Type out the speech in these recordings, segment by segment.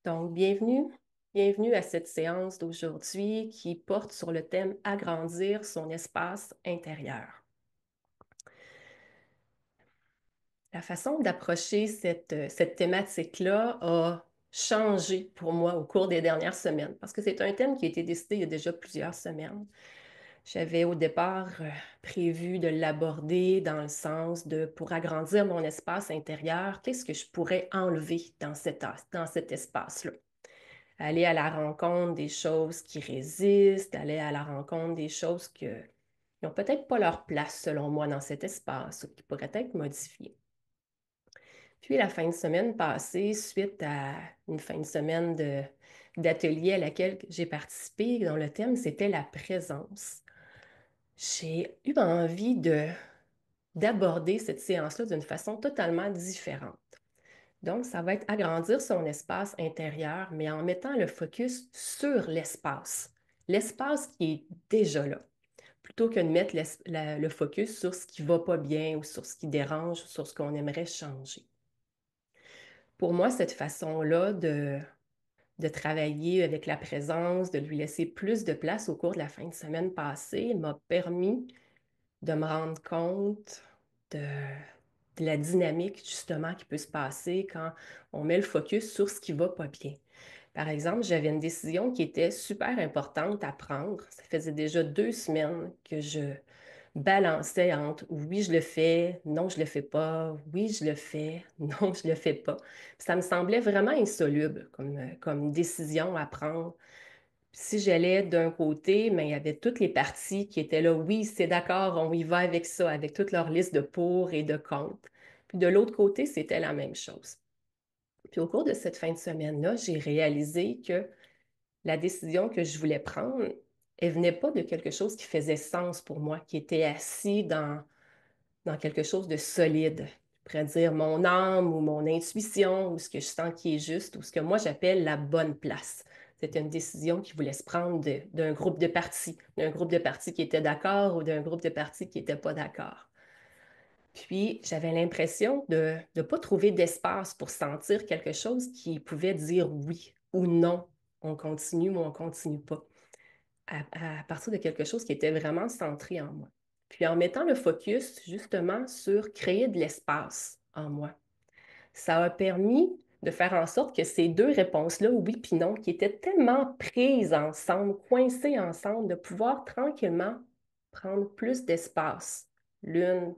Donc, bienvenue à cette séance d'aujourd'hui qui porte sur le thème agrandir son espace intérieur. La façon d'approcher cette thématique-là a changé pour moi au cours des dernières semaines parce que c'est un thème qui a été décidé il y a déjà plusieurs semaines. J'avais au départ prévu de l'aborder dans le sens de, pour agrandir mon espace intérieur, qu'est-ce que je pourrais enlever dans cet espace-là? Aller à la rencontre des choses qui résistent, aller à la rencontre des choses qui n'ont peut-être pas leur place, selon moi, dans cet espace ou qui pourraient être modifiées. Puis la fin de semaine passée, suite à une fin de semaine d'atelier à laquelle j'ai participé, dont le thème c'était la présence, j'ai eu envie d'aborder cette séance-là d'une façon totalement différente. Donc, ça va être agrandir son espace intérieur, mais en mettant le focus sur l'espace qui est déjà là, plutôt que de mettre le focus sur ce qui ne va pas bien ou sur ce qui dérange ou sur ce qu'on aimerait changer. Pour moi, cette façon-là de travailler avec la présence, de lui laisser plus de place au cours de la fin de semaine passée, m'a permis de me rendre compte de, de la dynamique justement qui peut se passer quand on met le focus sur ce qui va pas bien. Par exemple, j'avais une décision qui était super importante à prendre. Ça faisait déjà 2 semaines que je balançais entre oui, je le fais, non, je le fais pas, oui, je le fais, non, je le fais pas. Puis ça me semblait vraiment insoluble comme décision à prendre. Si j'allais d'un côté, mais il y avait toutes les parties qui étaient là. Oui, c'est d'accord, on y va avec ça, avec toute leur liste de pour et de contre. Puis de l'autre côté, c'était la même chose. Puis au cours de cette fin de semaine-là, j'ai réalisé que la décision que je voulais prendre, elle venait pas de quelque chose qui faisait sens pour moi, qui était assis dans quelque chose de solide. Je pourrais dire mon âme ou mon intuition ou ce que je sens qui est juste ou ce que moi j'appelle la bonne place. C'était une décision qui voulait se prendre d'un groupe de partis, d'un groupe de partis qui était d'accord ou d'un groupe de partis qui n'était pas d'accord. Puis j'avais l'impression de ne pas trouver d'espace pour sentir quelque chose qui pouvait dire oui ou non, on continue ou on continue pas à partir de quelque chose qui était vraiment centré en moi. Puis en mettant le focus justement sur créer de l'espace en moi, ça a permis de faire en sorte que ces deux réponses-là, oui puis non, qui étaient tellement prises ensemble, coincées ensemble, de pouvoir tranquillement prendre plus d'espace l'une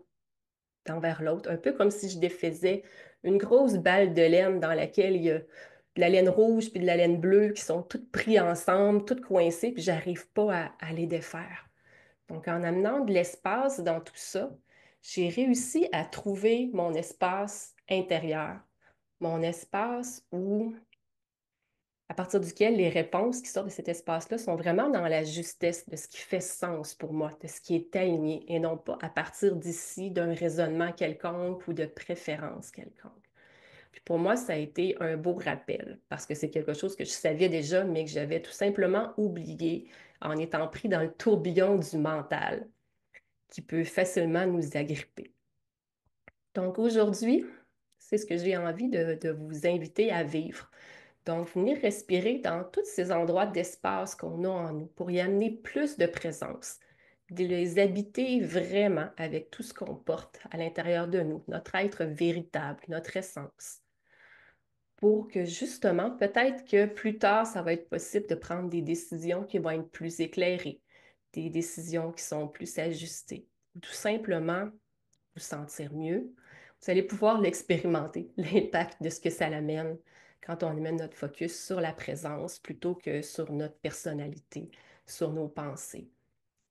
envers l'autre, un peu comme si je défaisais une grosse balle de laine dans laquelle il y a de la laine rouge puis de la laine bleue qui sont toutes prises ensemble, toutes coincées, puis j'arrive pas à les défaire. Donc, en amenant de l'espace dans tout ça, j'ai réussi à trouver mon espace intérieur, mon espace où à partir duquel les réponses qui sortent de cet espace-là sont vraiment dans la justesse de ce qui fait sens pour moi, de ce qui est aligné, et non pas à partir d'ici d'un raisonnement quelconque ou de préférence quelconque. Puis pour moi, ça a été un beau rappel, parce que c'est quelque chose que je savais déjà, mais que j'avais tout simplement oublié en étant pris dans le tourbillon du mental, qui peut facilement nous agripper. Donc aujourd'hui, c'est ce que j'ai envie de vous inviter à vivre. Donc, venir respirer dans tous ces endroits d'espace qu'on a en nous pour y amener plus de présence, de les habiter vraiment avec tout ce qu'on porte à l'intérieur de nous, notre être véritable, notre essence, pour que justement, peut-être que plus tard, ça va être possible de prendre des décisions qui vont être plus éclairées, des décisions qui sont plus ajustées, ou tout simplement vous sentir mieux. Vous allez pouvoir l'expérimenter, l'impact de ce que ça amène quand on met notre focus sur la présence plutôt que sur notre personnalité, sur nos pensées,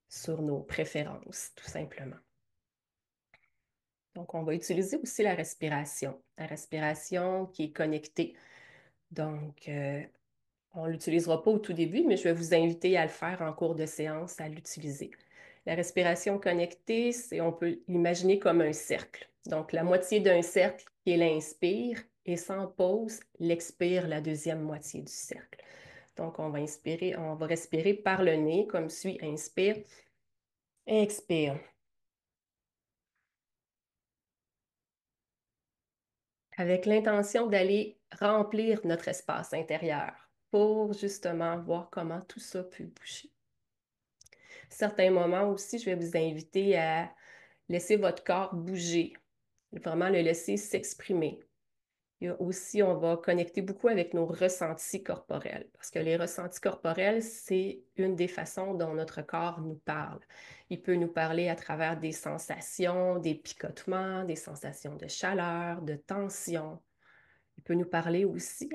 sur nos préférences, tout simplement. Donc, on va utiliser aussi la respiration qui est connectée. Donc, on ne l'utilisera pas au tout début, mais je vais vous inviter à le faire en cours de séance, à l'utiliser. La respiration connectée, on peut l'imaginer comme un cercle. Donc, la moitié d'un cercle qui est l'inspire et sans pause, l'expire la deuxième moitié du cercle. Donc, on va respirer par le nez comme suit. Inspire, expire. Avec l'intention d'aller remplir notre espace intérieur pour justement voir comment tout ça peut bouger. Certains moments aussi, je vais vous inviter à laisser votre corps bouger, vraiment le laisser s'exprimer. Il y a aussi, on va connecter beaucoup avec nos ressentis corporels, parce que les ressentis corporels, c'est une des façons dont notre corps nous parle. Il peut nous parler à travers des sensations, des picotements, des sensations de chaleur, de tension. Il peut nous parler aussi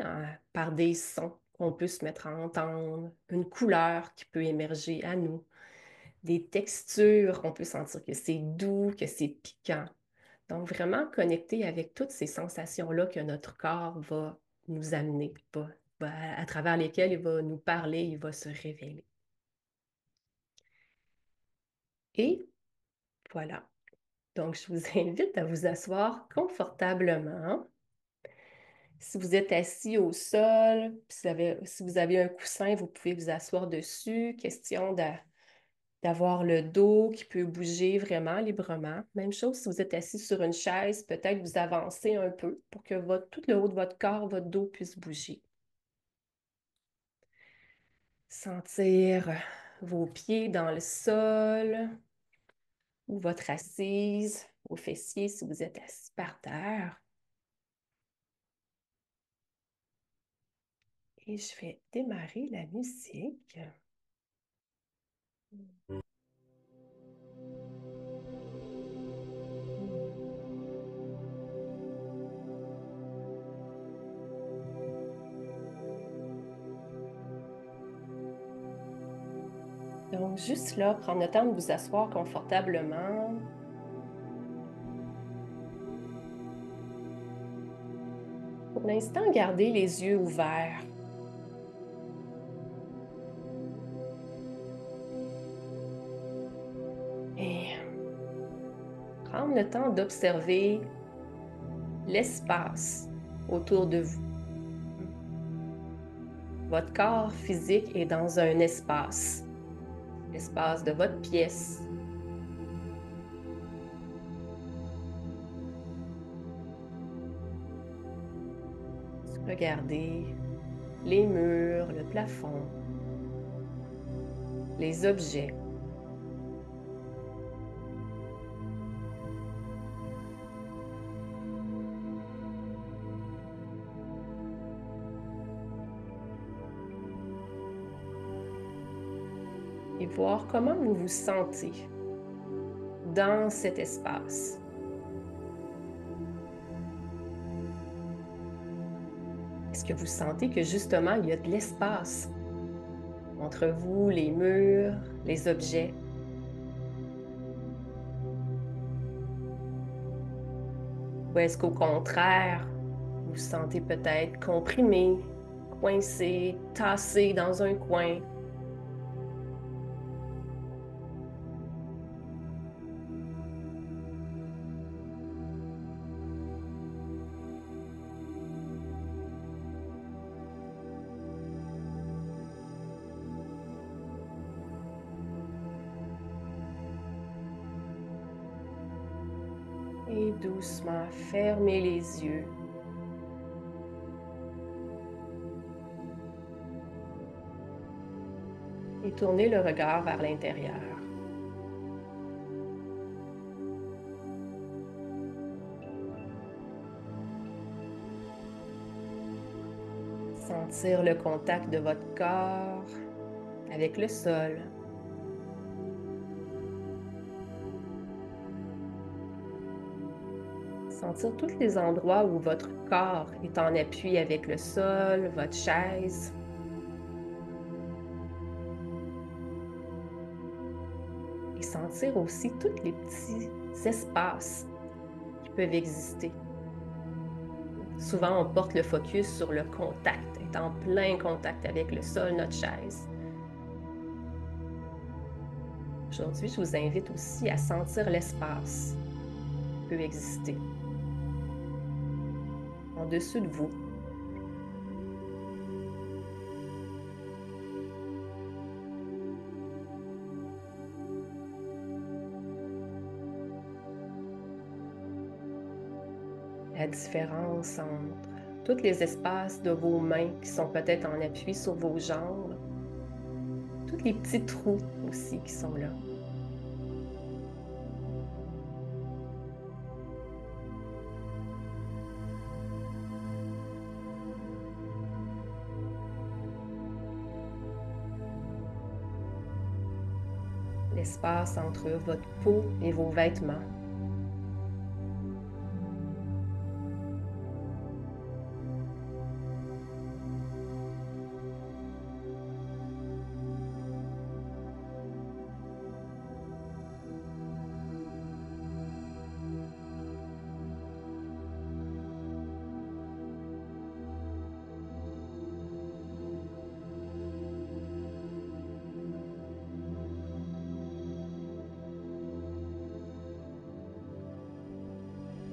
par des sons qu'on peut se mettre à entendre, une couleur qui peut émerger à nous, des textures, on peut sentir que c'est doux, que c'est piquant. Donc, vraiment connecter avec toutes ces sensations-là que notre corps va nous amener, à travers lesquelles il va nous parler, il va se révéler. Et voilà. Donc, je vous invite à vous asseoir confortablement. Si vous êtes assis au sol, si vous avez un coussin, vous pouvez vous asseoir dessus. Question d'avoir le dos qui peut bouger vraiment librement. Même chose, si vous êtes assis sur une chaise, peut-être vous avancez un peu pour que tout le haut de votre corps, votre dos puisse bouger. Sentir vos pieds dans le sol ou votre assise, vos fessiers si vous êtes assis par terre. Et je vais démarrer la musique. Donc, juste là, prendre le temps de vous asseoir confortablement. Pour l'instant, gardez les yeux ouverts. Et prendre le temps d'observer l'espace autour de vous. Votre corps physique est dans un espace, l'espace de votre pièce. Regardez les murs, le plafond, les objets. Et voir comment vous vous sentez dans cet espace. Est-ce que vous sentez que justement, il y a de l'espace entre vous, les murs, les objets? Ou est-ce qu'au contraire, vous vous sentez peut-être comprimé, coincé, tassé dans un coin? Et doucement, fermez les yeux. Et tournez le regard vers l'intérieur. Sentir le contact de votre corps avec le sol. Sentir tous les endroits où votre corps est en appui avec le sol, votre chaise. Et sentir aussi tous les petits espaces qui peuvent exister. Souvent, on porte le focus sur le contact, être en plein contact avec le sol, notre chaise. Aujourd'hui, je vous invite aussi à sentir l'espace qui peut exister en dessous de vous. La différence entre tous les espaces de vos mains qui sont peut-être en appui sur vos jambes, tous les petits trous aussi qui sont là. L'espace entre votre peau et vos vêtements.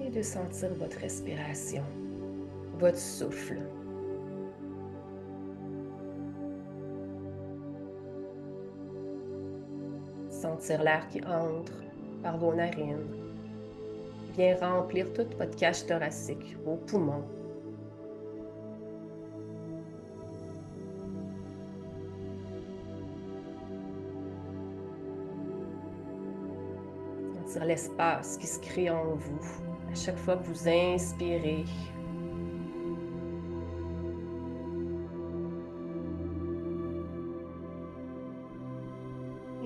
Et de sentir votre respiration, votre souffle. Sentir l'air qui entre par vos narines vient remplir toute votre cage thoracique, vos poumons. Sentir l'espace qui se crée en vous à chaque fois que vous inspirez.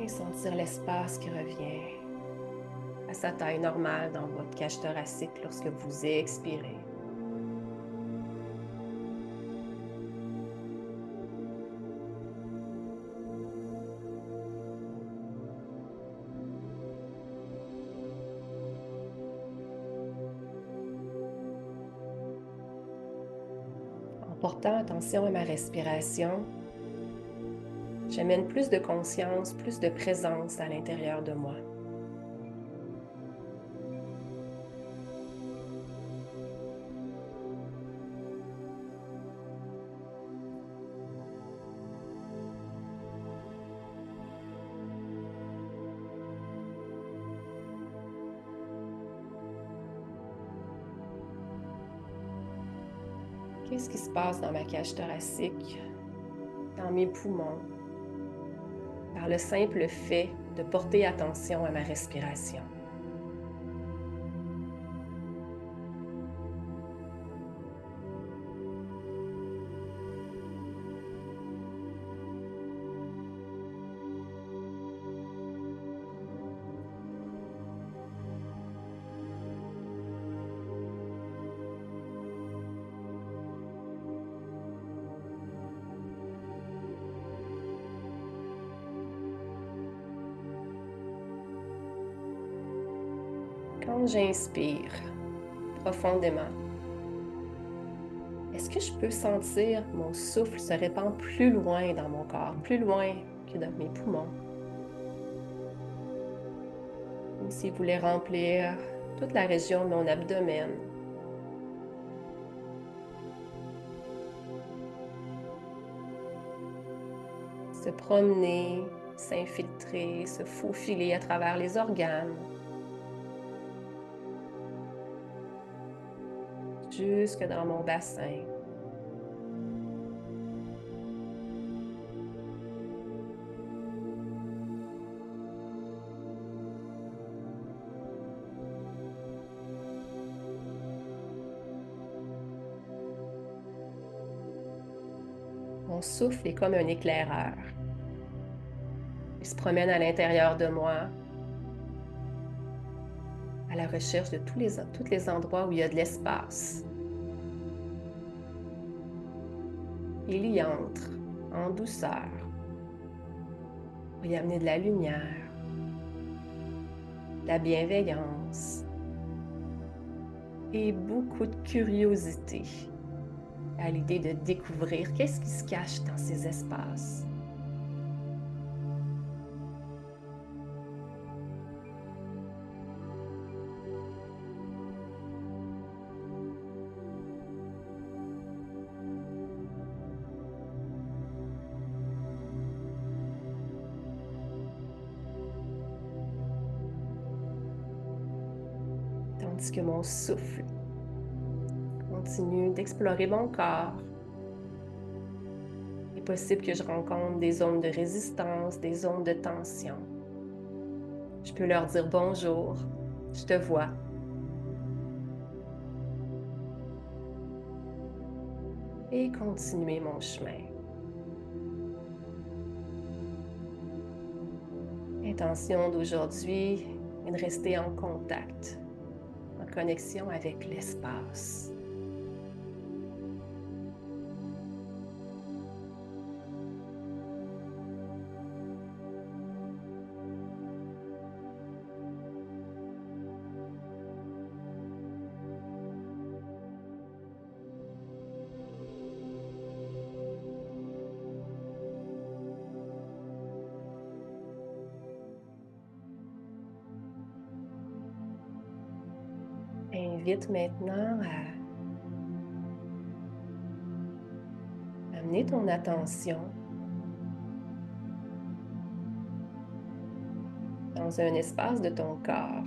Et sentir l'espace qui revient à sa taille normale dans votre cage thoracique lorsque vous expirez. En portant attention à ma respiration, j'amène plus de conscience, plus de présence à l'intérieur de moi. Qu'est-ce qui se passe dans ma cage thoracique, dans mes poumons, par le simple fait de porter attention à ma respiration? Quand j'inspire profondément, est-ce que je peux sentir mon souffle se répandre plus loin dans mon corps, plus loin que dans mes poumons? Comme s'il voulait remplir toute la région de mon abdomen. Se promener, s'infiltrer, se faufiler à travers les organes, jusque dans mon bassin. Mon souffle est comme un éclaireur. Il se promène à l'intérieur de moi, à la recherche de tous les endroits où il y a de l'espace. Il y entre en douceur pour y amener de la lumière, de la bienveillance et beaucoup de curiosité à l'idée de découvrir qu'est-ce qui se cache dans ces espaces. Tandis que mon souffle continue d'explorer mon corps. Il est possible que je rencontre des zones de résistance, des zones de tension. Je peux leur dire bonjour, je te vois. Et continuer mon chemin. L'intention d'aujourd'hui est de rester en contact, en connexion avec l'espace. Invite maintenant à amener ton attention dans un espace de ton corps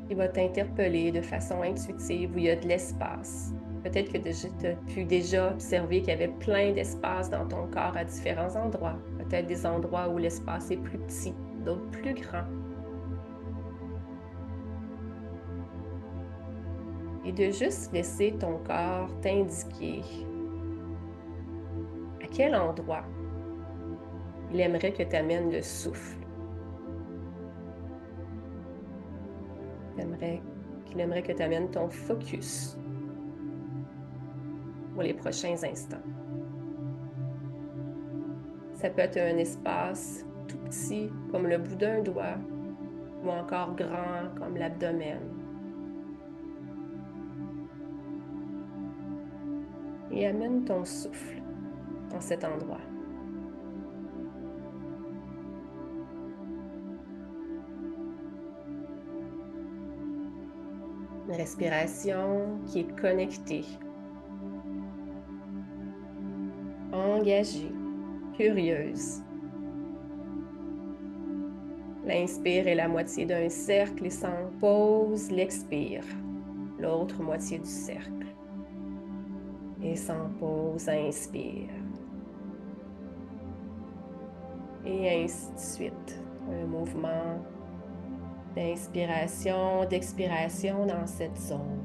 qui va t'interpeller de façon intuitive où il y a de l'espace. Peut-être que tu as pu déjà observer qu'il y avait plein d'espace dans ton corps à différents endroits. Peut-être des endroits où l'espace est plus petit, d'autres plus grand. Et de juste laisser ton corps t'indiquer à quel endroit il aimerait que tu amènes le souffle. Il aimerait que tu amènes ton focus pour les prochains instants. Ça peut être un espace tout petit comme le bout d'un doigt ou encore grand comme l'abdomen. Et amène ton souffle dans cet endroit. Une respiration qui est connectée, engagée, curieuse. L'inspire est la moitié d'un cercle et sans pause, l'expire, l'autre moitié du cercle. Et sans pause, inspire. Et ainsi de suite. Un mouvement d'inspiration, d'expiration dans cette zone.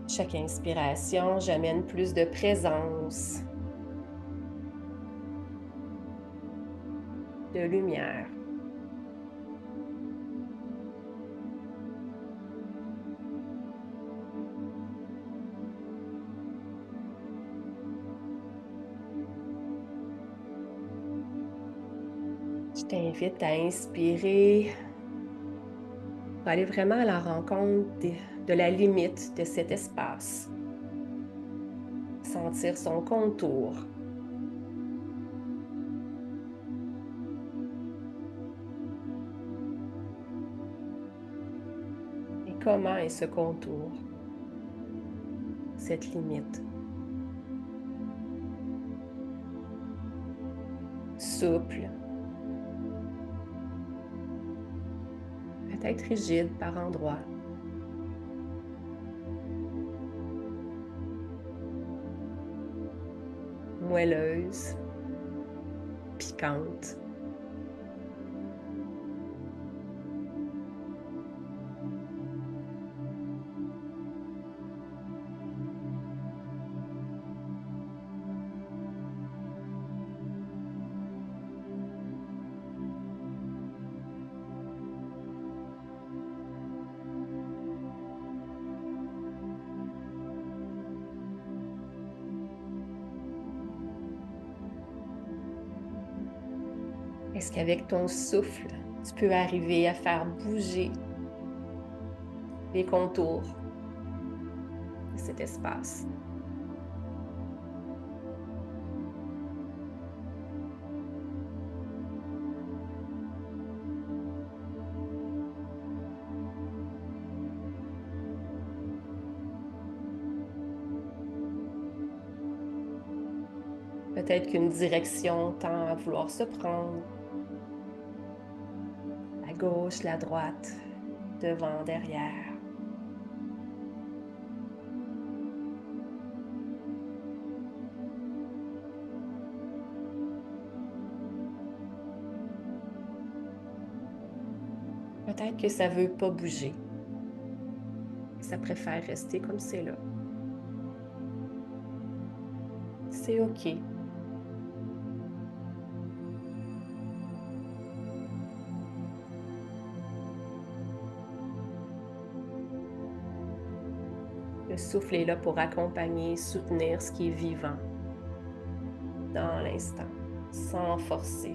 Chaque inspiration, j'amène plus de présence, de lumière. Je t'invite à inspirer pour aller vraiment à la rencontre de la limite de cet espace. Sentir son contour. Et comment est ce contour, cette limite? Souple. Peut-être rigide par endroits. Moelleuse, piquante. Est-ce qu'avec ton souffle, tu peux arriver à faire bouger les contours de cet espace? Peut-être qu'une direction tend à vouloir se prendre. La gauche, la droite, devant, derrière. Peut-être que ça ne veut pas bouger. Ça préfère rester comme c'est là. C'est OK. Le souffle est là pour accompagner, soutenir ce qui est vivant dans l'instant, sans forcer.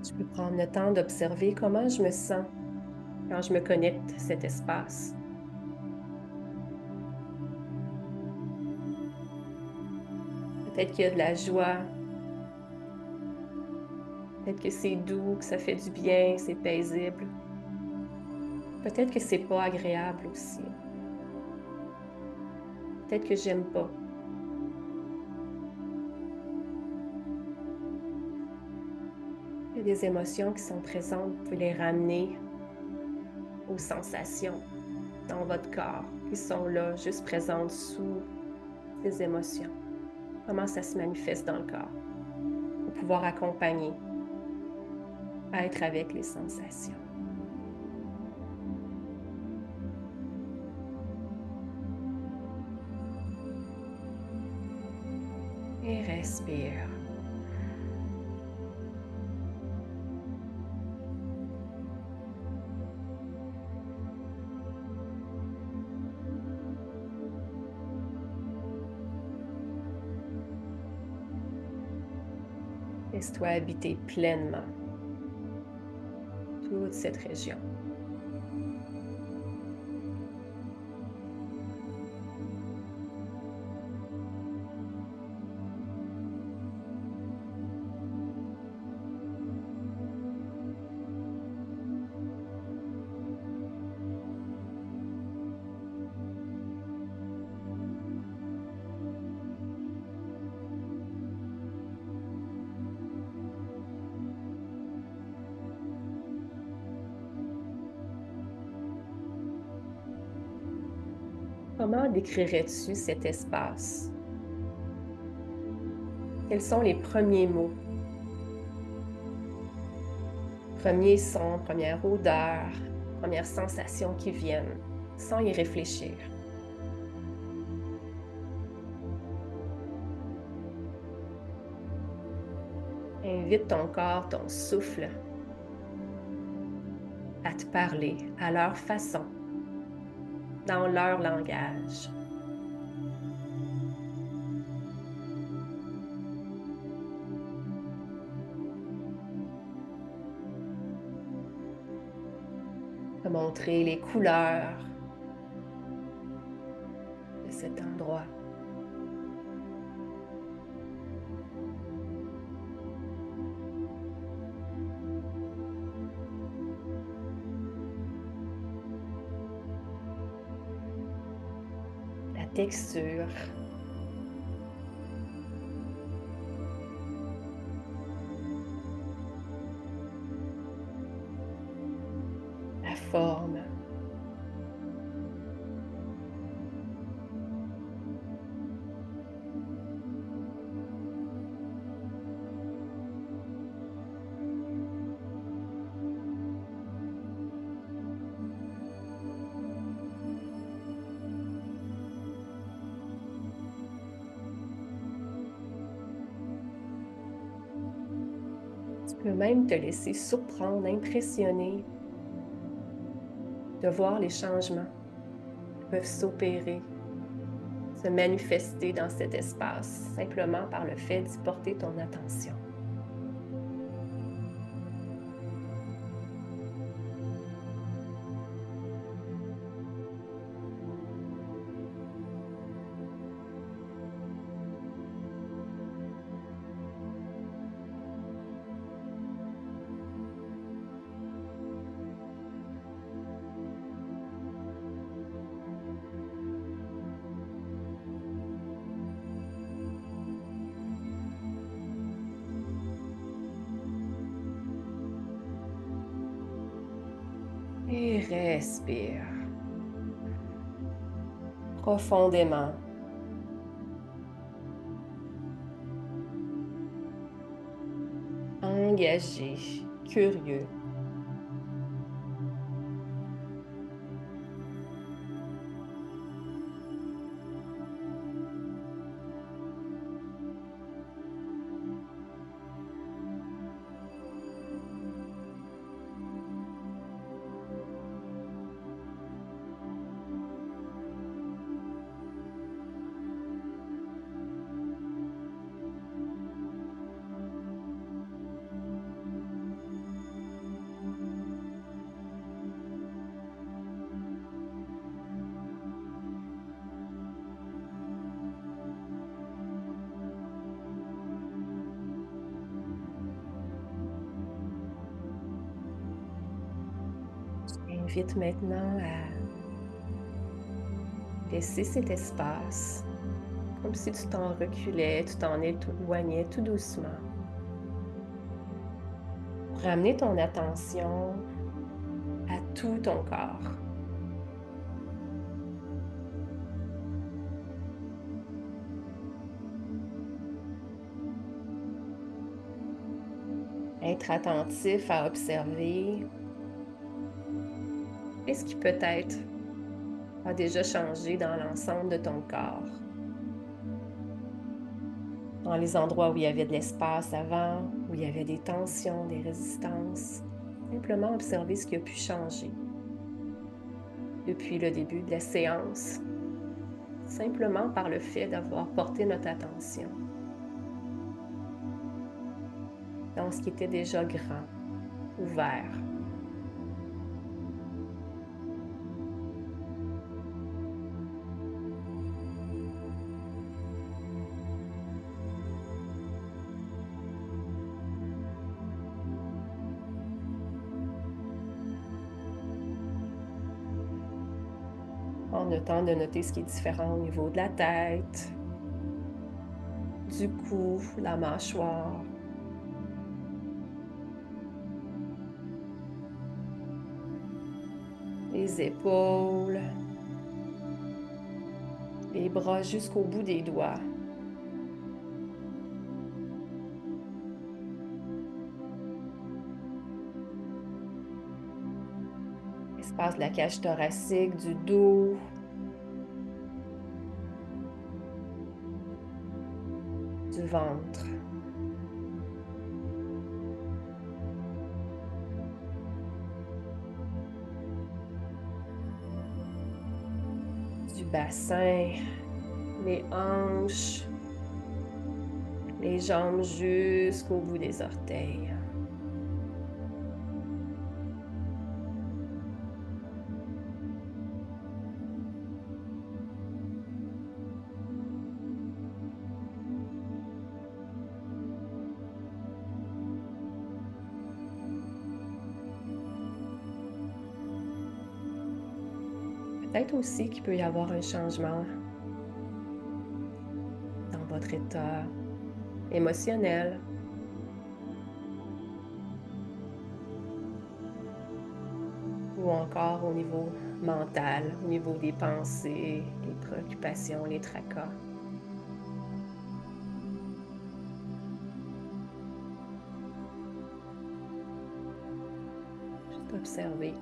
Je peux prendre le temps d'observer comment je me sens quand je me connecte à cet espace. Peut-être qu'il y a de la joie, peut-être que c'est doux, que ça fait du bien, c'est paisible. Peut-être que c'est pas agréable aussi. Peut-être que j'aime pas. Il y a des émotions qui sont présentes, vous pouvez les ramener aux sensations dans votre corps qui sont là, juste présentes sous ces émotions. Comment ça se manifeste dans le corps pour pouvoir accompagner, être avec les sensations. Et respire. Laisse-toi habiter pleinement toute cette région. Comment décrirais-tu cet espace? Quels sont les premiers mots? Premiers sons, première odeur, premières sensations qui viennent, sans y réfléchir. Invite ton corps, ton souffle à te parler à leur façon, dans leur langage. Te montrer les couleurs de cet endroit. La texture. La forme. Tu peux même te laisser surprendre, impressionner de voir les changements qui peuvent s'opérer, se manifester dans cet espace, simplement par le fait d'y porter ton attention. Et respire profondément. Engagé, curieux. Invite maintenant à laisser cet espace, comme si tu t'en reculais, tu t'en éloignais tout doucement. Pour ramener ton attention à tout ton corps. Être attentif à observer ce qui peut-être a déjà changé dans l'ensemble de ton corps. Dans les endroits où il y avait de l'espace avant, où il y avait des tensions, des résistances. Simplement observer ce qui a pu changer depuis le début de la séance, simplement par le fait d'avoir porté notre attention dans ce qui était déjà grand, ouvert. En notant de noter ce qui est différent au niveau de la tête, du cou, la mâchoire. Les épaules, les bras jusqu'au bout des doigts. L'espace de la cage thoracique, du dos, du ventre. Du bassin, les hanches, les jambes jusqu'au bout des orteils. Peut-être aussi qu'il peut y avoir un changement dans votre état émotionnel, ou encore au niveau mental, au niveau des pensées, les préoccupations, les tracas. Juste observer.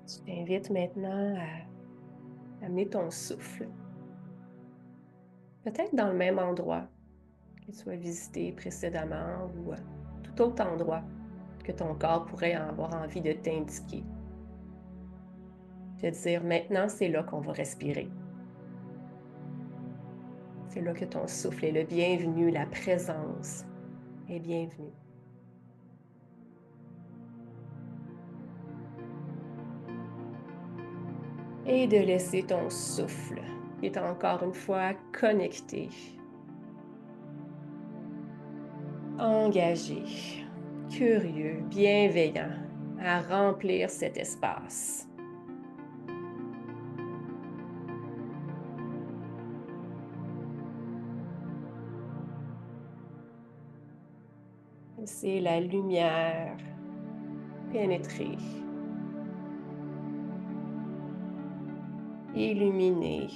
Je t'invite maintenant à amener ton souffle, peut-être dans le même endroit que tu as visité précédemment ou tout autre endroit que ton corps pourrait avoir envie de t'indiquer. Te dire maintenant, c'est là qu'on va respirer. C'est là que ton souffle est le bienvenu, la présence est bienvenue. Et de laisser ton souffle qui est encore une fois connecté, engagé, curieux, bienveillant à remplir cet espace. Laissez la lumière pénétrer, illuminer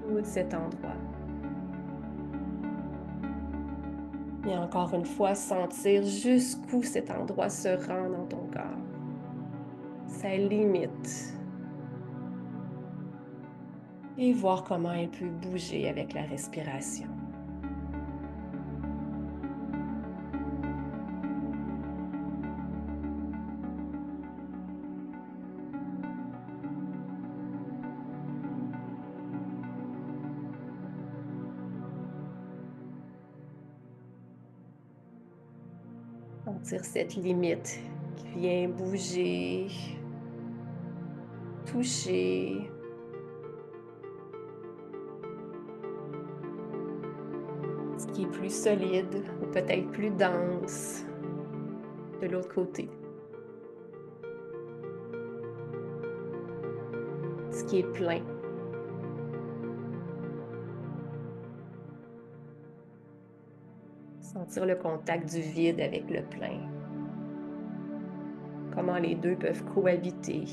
tout cet endroit. Et encore une fois, sentir jusqu'où cet endroit se rend dans ton corps, sa limite, et voir comment elle peut bouger avec la respiration. Sentir cette limite qui vient bouger, toucher, ce qui est plus solide ou peut-être plus dense de l'autre côté. Ce qui est plein. Sentir le contact du vide avec le plein. Comment les deux peuvent cohabiter.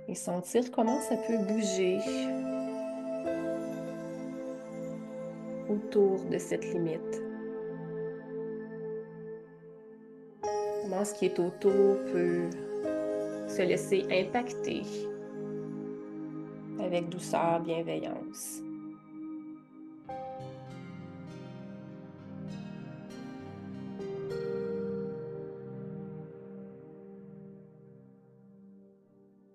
Et sentir comment ça peut bouger autour de cette limite. Comment ce qui est autour peut se laisser impacter avec douceur, bienveillance.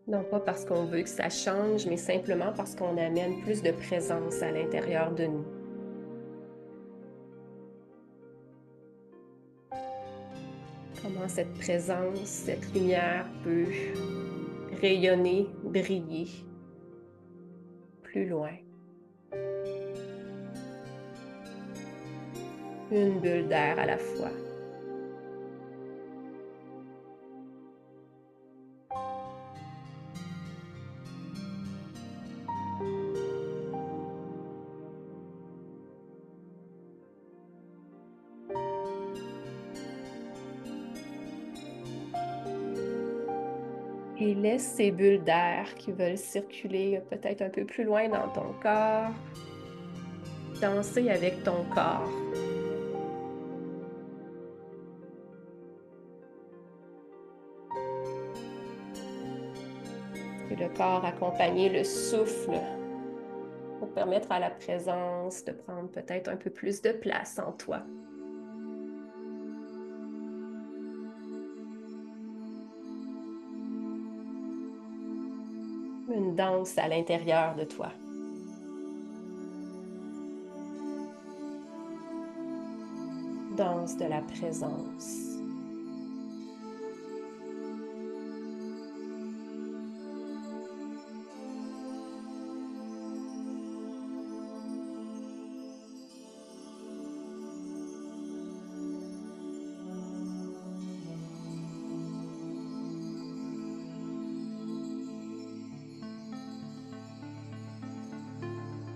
Non pas parce qu'on veut que ça change, mais simplement parce qu'on amène plus de présence à l'intérieur de nous. Comment cette présence, cette lumière peut rayonner, briller plus loin. Une bulle d'air à la fois. Et laisse ces bulles d'air qui veulent circuler peut-être un peu plus loin dans ton corps, danser avec ton corps. Et le corps accompagner le souffle pour permettre à la présence de prendre peut-être un peu plus de place en toi. Une danse à l'intérieur de toi. Danse de la présence.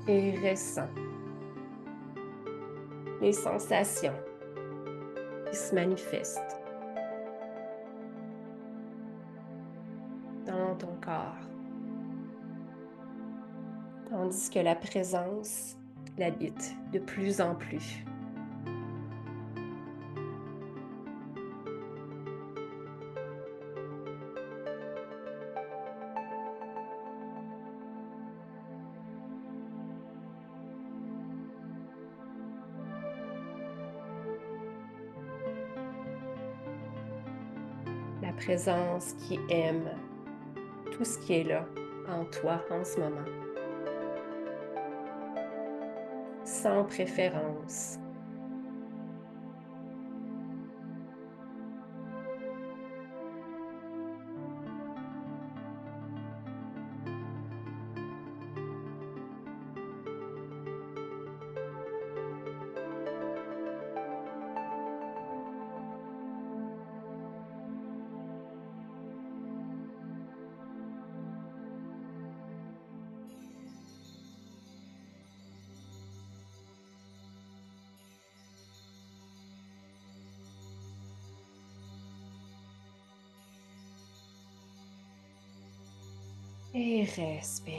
Et ressens les sensations qui se manifestent dans ton corps, tandis que la présence l'habite de plus en plus. La présence qui aime tout ce qui est là en toi en ce moment, sans préférence. Et respire.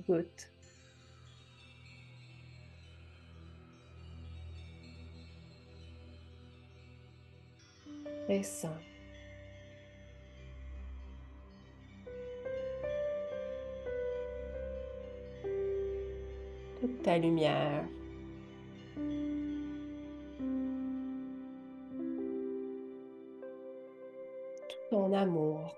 Goûte. Ressens. Toute ta lumière. Ton amour.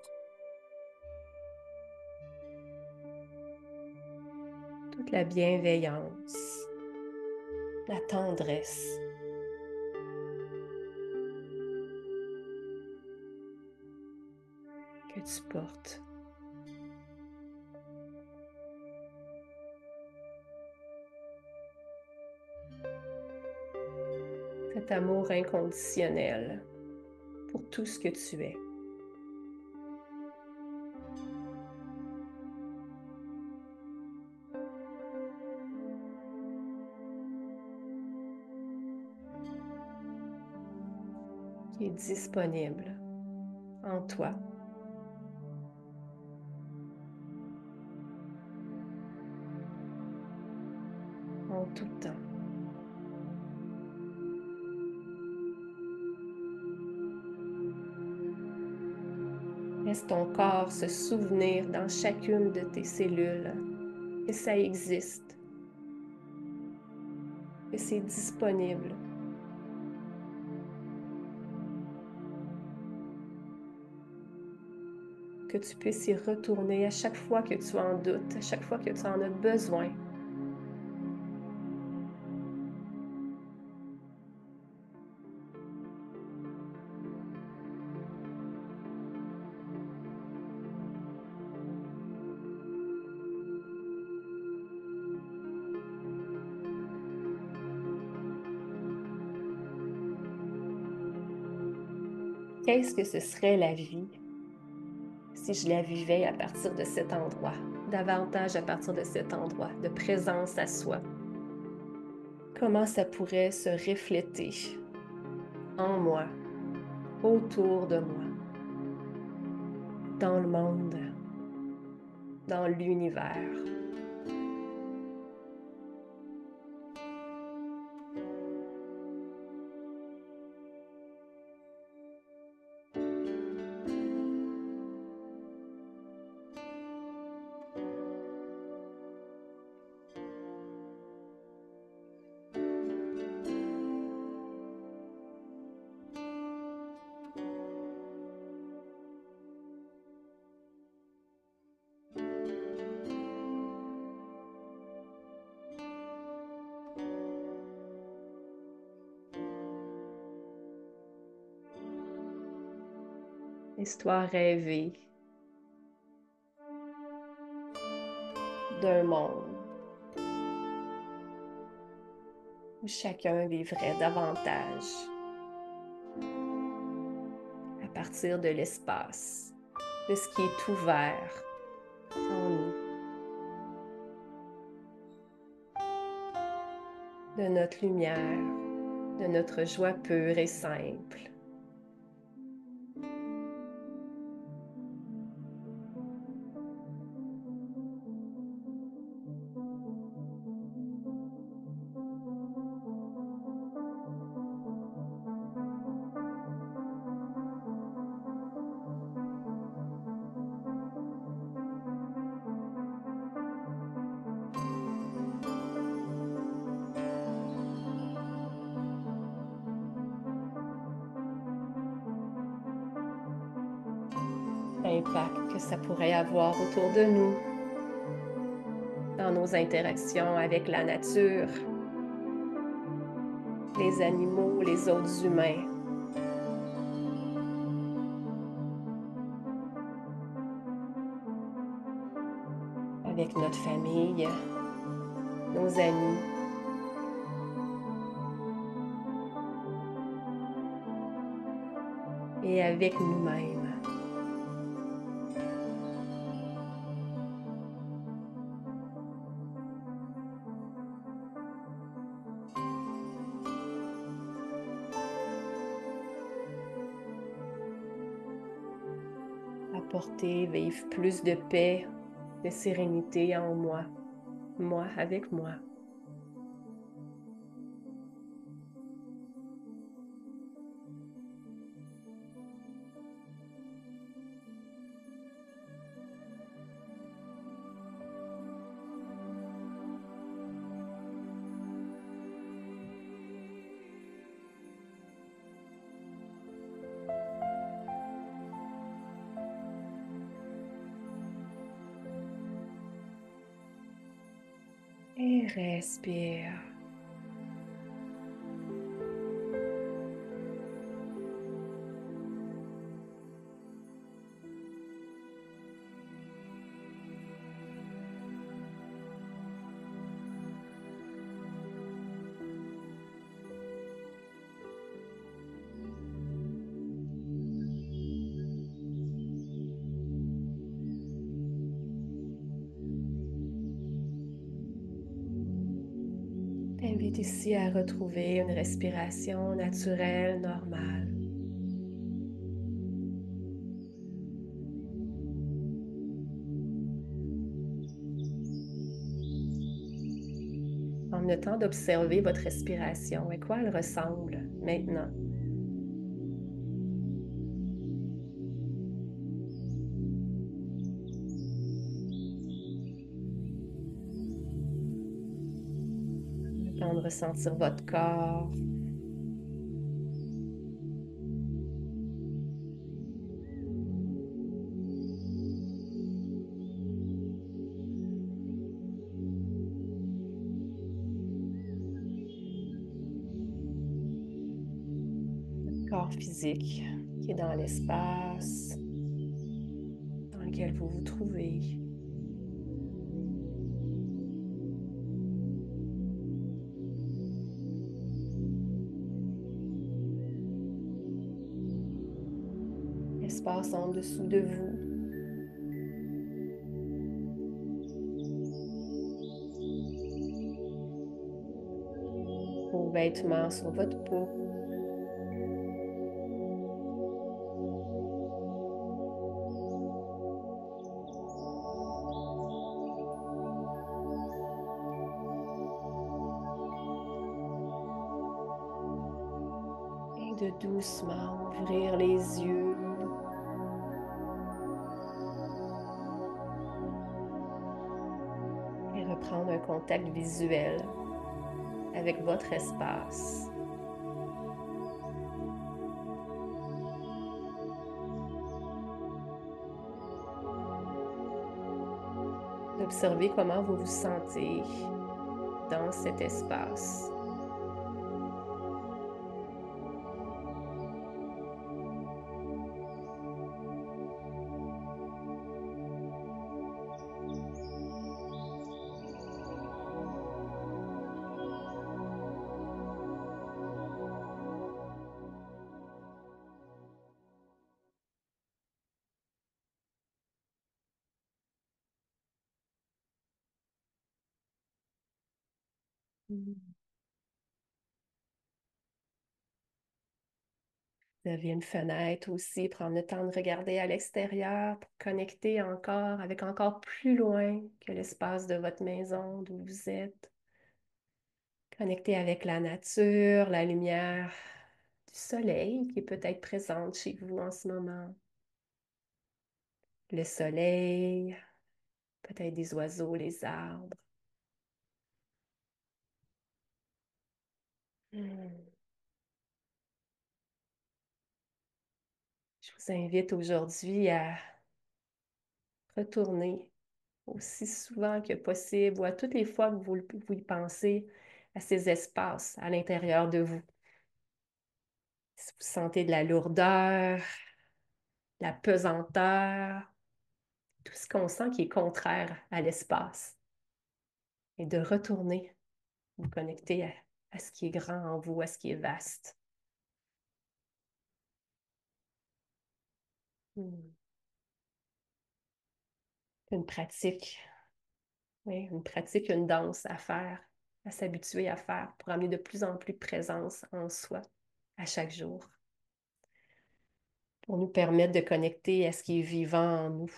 Toute la bienveillance. La tendresse. Que tu portes. Cet amour inconditionnel pour tout ce que tu es. Qui est disponible en toi. En tout temps. Laisse ton corps se souvenir dans chacune de tes cellules que ça existe, que c'est disponible. Que tu puisses y retourner à chaque fois que tu en doutes, à chaque fois que tu en as besoin. Qu'est-ce que ce serait la vie si je la vivais à partir de cet endroit, davantage à partir de cet endroit, de présence à soi? Comment ça pourrait se refléter en moi, autour de moi, dans le monde, dans l'univers? Histoire rêvée d'un monde où chacun vivrait davantage à partir de l'espace, de ce qui est ouvert en nous, de notre lumière, de notre joie pure et simple. l'impact que ça pourrait avoir autour de nous, dans nos interactions avec la nature, les animaux, les autres humains. Avec notre famille, nos amis. Et avec nous-mêmes. Apporter, vivre plus de paix, de sérénité en moi, moi avec moi. Et respire. T'invite ici à retrouver une respiration naturelle, normale. Prendre le temps d'observer votre respiration, à quoi elle ressemble maintenant. Le temps de ressentir votre corps. Corps physique qui est dans l'espace dans lequel vous vous trouvez. L'espace en dessous de vous. Vos vêtements sur votre peau. Et de doucement ouvrir les yeux. Et reprendre un contact visuel avec votre espace. D'observer comment vous vous sentez dans cet espace. Vous avez une fenêtre aussi, prendre le temps de regarder à l'extérieur pour connecter encore avec encore plus loin que l'espace de votre maison d'où vous êtes. Connecter avec la nature, la lumière du soleil qui est peut-être présente chez vous en ce moment. Le soleil, peut-être des oiseaux, les arbres. Hmm. Je vous invite aujourd'hui à retourner aussi souvent que possible ou à toutes les fois que vous y pensez à ces espaces à l'intérieur de vous. Si vous sentez de la lourdeur, la pesanteur, tout ce qu'on sent qui est contraire à l'espace et de retourner vous connecter à ce qui est grand en vous, à ce qui est vaste. Hmm. Une pratique, oui, une pratique, une danse à faire, à s'habituer à faire pour amener de plus en plus de présence en soi à chaque jour, pour nous permettre de connecter à ce qui est vivant en nous,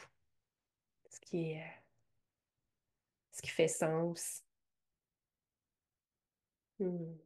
ce qui est, ce qui fait sens. Hmm.